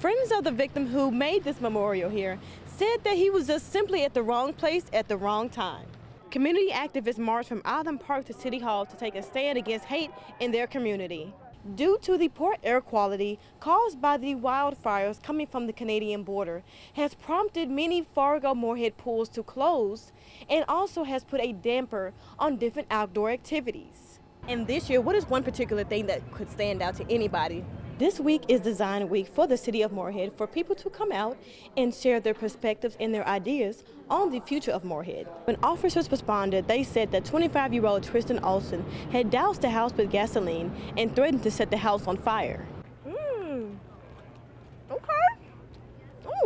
Friends of the victim who made this memorial here said that he was just simply at the wrong place at the wrong time. Community activists marched from Island Park to City Hall to take a stand against hate in their community. Due to the poor air quality caused by the wildfires coming from the Canadian border has prompted many Fargo-Moorhead pools to close and also has put a damper on different outdoor activities. And this year, what is one particular thing that could stand out to anybody? This week is Design Week for the City of Moorhead for people to come out and share their perspectives and their ideas on the future of Moorhead. When officers responded, they said that 25-year-old Tristan Olson had doused the house with gasoline and threatened to set the house on fire. Okay. Oh,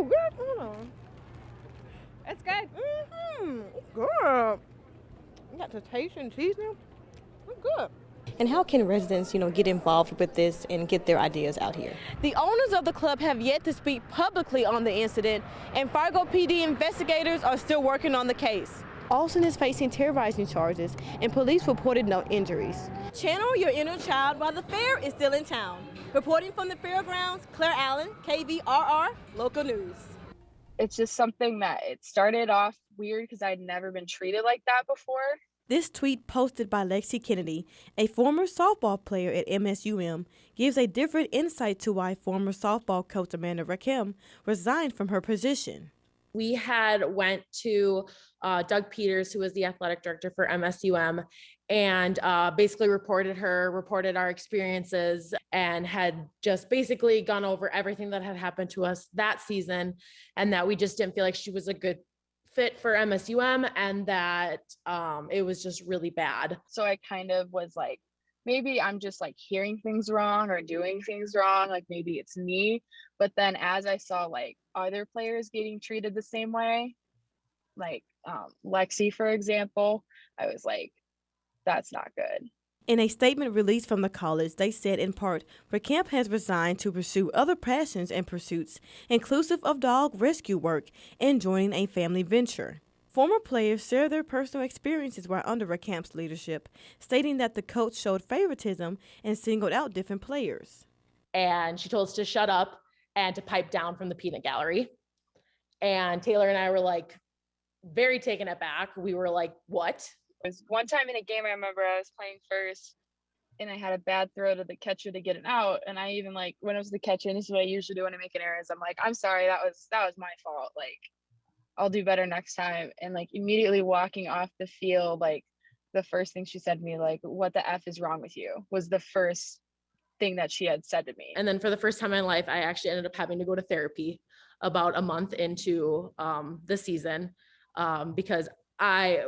good. Hold on. That's good. Good. You got the taste and seasoning. That's good. And how can residents, get involved with this and get their ideas out here? The owners of the club have yet to speak publicly on the incident, and Fargo PD investigators are still working on the case. Olson is facing terrorizing charges, and police reported no injuries. Channel your inner child while the fair is still in town. Reporting from the fairgrounds, Claire Allen, KVRR, Local News. It's just something that it started off weird because I'd never been treated like that before. This tweet posted by Lexi Kennedy, a former softball player at MSUM, gives a different insight to why former softball coach Amanda Rakim resigned from her position. We had went to Doug Peters, who was the athletic director for MSUM, and basically reported our experiences, and had just basically gone over everything that had happened to us that season, and that we just didn't feel like she was a good fit for MSUM, and that it was just really bad. So I kind of was like, maybe I'm just like hearing things wrong or doing things wrong, like maybe it's me. But then as I saw like other players getting treated the same way, like Lexi, for example, I was like, that's not good. In a statement released from the college, they said in part, Recamp has resigned to pursue other passions and pursuits, inclusive of dog rescue work and joining a family venture. Former players share their personal experiences while under Recamp's leadership, stating that the coach showed favoritism and singled out different players. And she told us to shut up and to pipe down from the peanut gallery. And Taylor and I were like very taken aback. We were like, what? It was one time in a game, I remember I was playing first and I had a bad throw to the catcher to get it out. And I even like, when it was the catcher, and this is what I usually do when I make an error, is I'm like, I'm sorry, that was my fault. Like, I'll do better next time. And like immediately walking off the field, like the first thing she said to me, like, what the F is wrong with you, was the first thing that she had said to me. And then for the first time in my life, I actually ended up having to go to therapy about a month into the season because I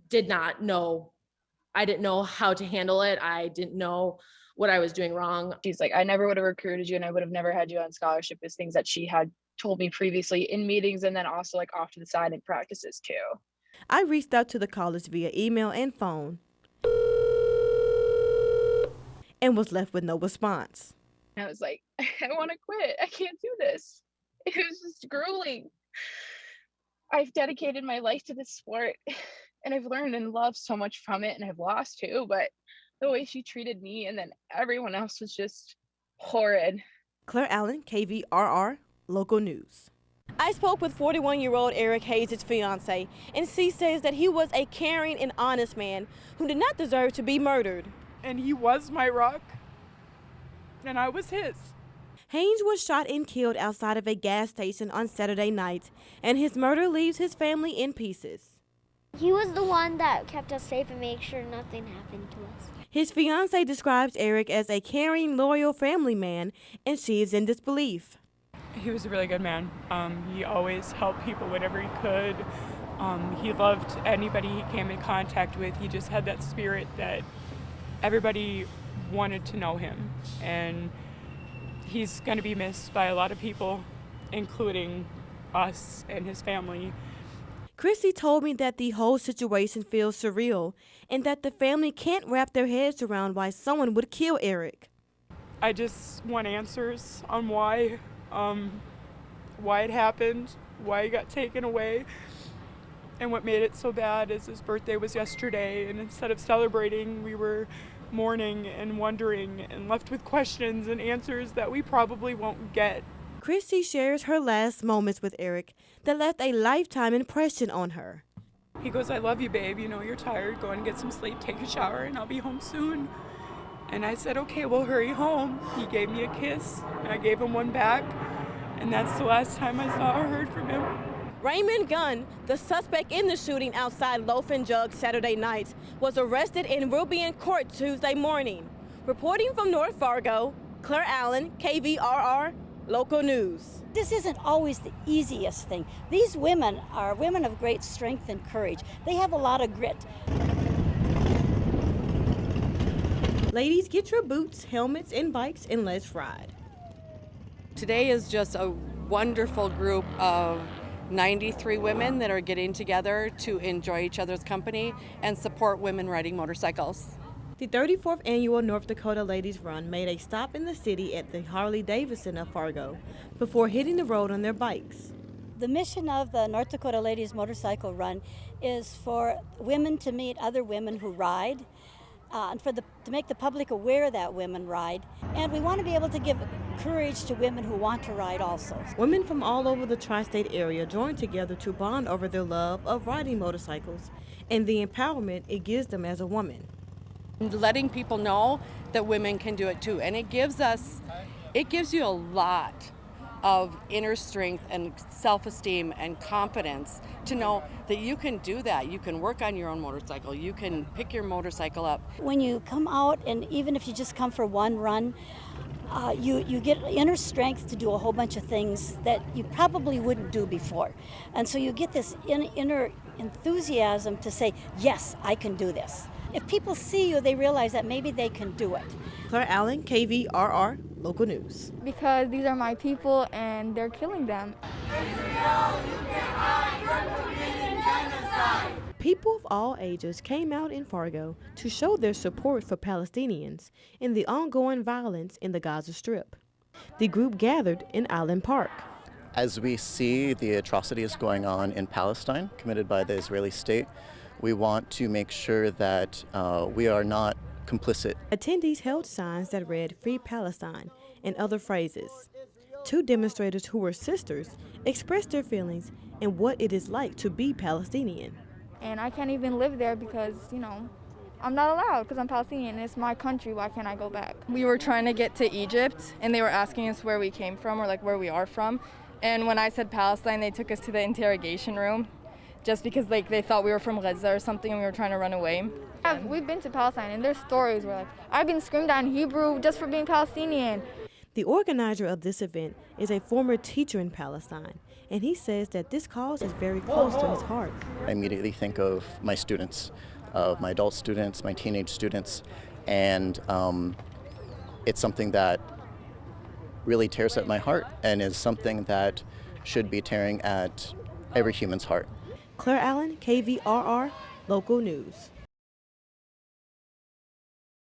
didn't know how to handle it. I didn't know what I was doing wrong. She's like, I never would have recruited you and I would have never had you on scholarship, is things that she had told me previously in meetings and then also like off to the side in practices too. I reached out to the college via email and phone and was left with no response. I was like, I want to quit. I can't do this. It was just grueling. I've dedicated my life to this sport and I've learned and loved so much from it, and I've lost too, but the way she treated me and then everyone else was just horrid. Claire Allen, KVRR, Local News. I spoke with 41-year-old Eric Hayes' fiance, and she says that he was a caring and honest man who did not deserve to be murdered. And he was my rock, and I was his. Haynes was shot and killed outside of a gas station on Saturday night, and his murder leaves his family in pieces. He was the one that kept us safe and made sure nothing happened to us. His fiance describes Eric as a caring, loyal family man, and she is in disbelief. He was a really good man. He always helped people whenever he could. He loved anybody he came in contact with. He just had that spirit that everybody wanted to know him. And he's going to be missed by a lot of people, including us and his family. Chrissy told me that the whole situation feels surreal and that the family can't wrap their heads around why someone would kill Eric. I just want answers on why it happened, why he got taken away. And what made it so bad is his birthday was yesterday, and instead of celebrating, we were mourning and wondering and left with questions and answers that we probably won't get Christy shares her last moments with Eric that left a lifetime impression on her. He goes, I love you, babe. You know, you're tired. Go and get some sleep, take a shower, and I'll be home soon. And I said, okay, well, hurry home. He gave me a kiss, and I gave him one back. And that's the last time I saw or heard from him. Raymond Gunn, the suspect in the shooting outside Loaf and Jug Saturday night, was arrested in Rubian Court Tuesday morning. Reporting from North Fargo, Claire Allen, KVRR, Local News. This isn't always the easiest thing. These women are women of great strength and courage. They have a lot of grit. Ladies, get your boots, helmets, and bikes, and let's ride. Today is just a wonderful group of 93 women that are getting together to enjoy each other's company and support women riding motorcycles. The 34th annual North Dakota Ladies Run made a stop in the city at the Harley-Davidson of Fargo before hitting the road on their bikes. The mission of the North Dakota Ladies Motorcycle Run is for women to meet other women who ride, and to make the public aware that women ride. And we want to be able to give courage to women who want to ride also. Women from all over the tri-state area joined together to bond over their love of riding motorcycles and the empowerment it gives them as a woman. Letting people know that women can do it too. And it gives you a lot of inner strength and self-esteem and confidence to know that you can do that. You can work on your own motorcycle. You can pick your motorcycle up. When you come out, and even if you just come for one run, you get inner strength to do a whole bunch of things that you probably wouldn't do before. And so you get this inner enthusiasm to say, yes, I can do this. If people see you, they realize that maybe they can do it. Claire Allen, KVRR, Local News. Because these are my people and they're killing them. People of all ages came out in Fargo to show their support for Palestinians in the ongoing violence in the Gaza Strip. The group gathered in Island Park. As we see the atrocities going on in Palestine committed by the Israeli state, we want to make sure that we are not complicit. Attendees held signs that read "Free Palestine" and other phrases. Two demonstrators who were sisters expressed their feelings and what it is like to be Palestinian. And I can't even live there because, I'm not allowed because I'm Palestinian and it's my country. Why can't I go back? We were trying to get to Egypt and they were asking us where we came from or like where we are from. And when I said Palestine, they took us to the interrogation room just because they thought we were from Gaza or something and we were trying to run away. We've been to Palestine and there's stories where I've been screamed at in Hebrew just for being Palestinian. The organizer of this event is a former teacher in Palestine, and he says that this cause is very close to his heart. I immediately think of my students, of my adult students, my teenage students, and it's something that really tears at my heart and is something that should be tearing at every human's heart. Claire Allen, KVRR, Local News.